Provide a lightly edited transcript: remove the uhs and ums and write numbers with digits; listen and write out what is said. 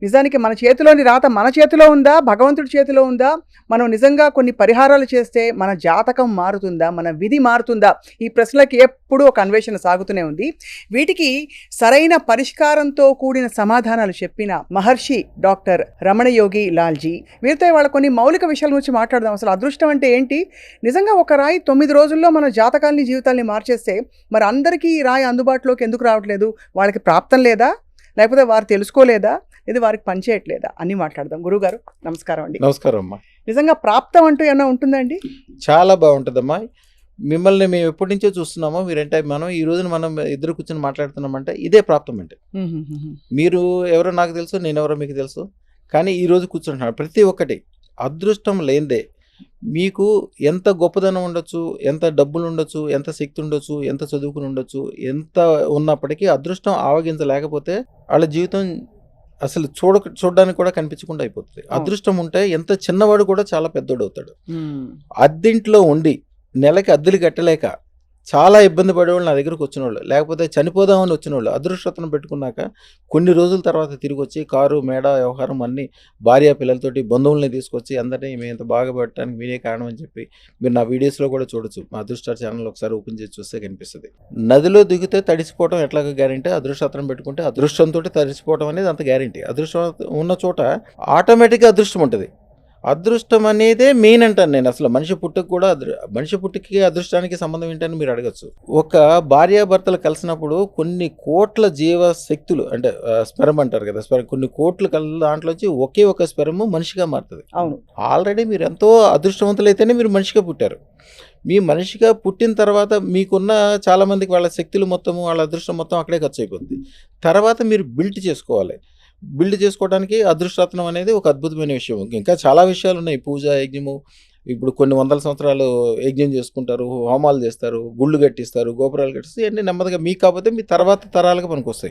నిజానికి మన చేతిలోని రాత మన చేతిలో ఉందా? భగవంతుడి చేతిలో ఉందా? మనం నిజంగా కొన్ని పరిహారాలు చేస్తే మన జాతకం మారుతుందా? మన విధి మారుతుందా? ఈ ప్రశ్నలకి ఎప్పుడూ ఒక అన్వేషణ సాగుతూనే ఉంది. వీటికి సరైన పరిష్కారంతో కూడిన సమాధానాలు చెప్పిన మహర్షి డాక్టర్ రమణయోగి లాల్జీ. వీరితో ఇవాళ కొన్ని మౌలిక విషయాల గురించి మాట్లాడదాం. అసలు అదృష్టం అంటే ఏంటి? నిజంగా ఒక రాయి 9 రోజుల్లో మన జాతకాల్ని, జీవితాల్ని మార్చేస్తే మరి అందరికీ ఈ రాయి అందుబాటులోకి ఎందుకు రావట్లేదు? వాళ్ళకి ప్రాప్తం లేదా? లేకపోతే వారు తెలుసుకోలేదా? ఇది వారికి పనిచేయట్లేదా? అన్నీ మాట్లాడదాం. గురువుగారు నమస్కారం అండి. నమస్కారం అమ్మా. నిజంగా ప్రాప్తం అంటూ ఏమైనా ఉంటుందండి? చాలా బాగుంటుందమ్మా. మిమ్మల్ని మేము ఎప్పటి నుంచో చూస్తున్నామో, మీరంటే మనం ఈ రోజున మనం ఇద్దరు కూర్చొని మాట్లాడుతున్నామంటే ఇదే ప్రాప్తం అంటే. మీరు ఎవరో నాకు తెలుసు, నేను ఎవరో మీకు తెలుసు, కానీ ఈ రోజు కూర్చుంటున్నాను. ప్రతి ఒక్కటి అదృష్టం లేనిదే. మీకు ఎంత గొప్పదనం ఉండొచ్చు, ఎంత డబ్బులు ఉండొచ్చు, ఎంత శక్తి ఉండొచ్చు, ఎంత చదువుకుని ఉండొచ్చు, ఎంత ఉన్నప్పటికీ అదృష్టం ఆవగించలేకపోతే వాళ్ళ జీవితం అసలు చూడడానికి కూడా కనిపించకుండా అయిపోతుంది. అదృష్టం ఉంటే ఎంత చిన్నవాడు కూడా చాలా పెద్దోడు అవుతాడు. అద్దెంట్లో ఉండి నెలకి అద్దెలు కట్టలేక చాలా ఇబ్బంది పడేవాళ్ళు నా దగ్గరకు వచ్చిన వాళ్ళు, లేకపోతే చనిపోదామని వచ్చిన వాళ్ళు అదృష్టతను పెట్టుకున్నాక కొన్ని రోజుల తర్వాత తిరిగి వచ్చి కారు, మేడ, వ్యవహారం అన్నీ భార్య పిల్లలతోటి బంధువుల్ని తీసుకొచ్చి అందరినీ మేము ఇంత బాగా పెట్టడానికి మీరే కారణం అని చెప్పి మీరు నా వీడియోస్లో కూడా చూడొచ్చు. మా అదృష్ట ఛానల్ ఒకసారి ఓపెన్ చేసి చూస్తే కనిపిస్తుంది. నదిలో దిగితే తడిసిపోవడం ఎట్లాగా గ్యారెంటీ, అదృష్టతను పెట్టుకుంటే అదృష్టంతో తడిసిపోవడం అనేది అంత గ్యారెంటీ. అదృష్టం ఉన్న చోట ఆటోమేటిక్గా అదృష్టం ఉంటుంది. అదృష్టం అనేదే మెయిన్ అంటాను నేను. అసలు మనిషి పుట్టుకకి అదృష్టానికి సంబంధం ఏంటని మీరు అడగచ్చు. ఒక భార్యాభర్తలు కలిసినప్పుడు కొన్ని కోట్ల జీవశక్తులు అంటే స్పెరం అంటారు కదా, కొన్ని కోట్లు దాంట్లోంచి ఒకే ఒక స్పెరము మనిషిగా మారుతుంది. అవును, ఆల్రెడీ మీరు ఎంతో అదృష్టవంతులైతేనే మీరు మనిషిగా పుట్టారు. మీ మనిషిగా పుట్టిన తర్వాత మీకున్న చాలామందికి వాళ్ళ శక్తులు మొత్తము, వాళ్ళ అదృష్టం మొత్తం అక్కడే ఖర్చు అయిపోతుంది. తర్వాత మీరు బిల్డ్ చేసుకోవాలి. బిల్డ్ చేసుకోవడానికి అదృష్టరత్నం అనేది ఒక అద్భుతమైన విషయం. ఇంకా చాలా విషయాలు ఉన్నాయి. పూజ, యజ్ఞము, ఇప్పుడు కొన్ని వందల సంవత్సరాలు యజ్ఞం చేసుకుంటారు, హోమాలు చేస్తారు, గుళ్ళు కట్టిస్తారు, గోపురాలు కట్టిస్తారు. ఇవన్నీ నెమ్మదిగా మీకు కాకపోతే మీ తర్వాత తరాలుగా పనికొస్తాయి.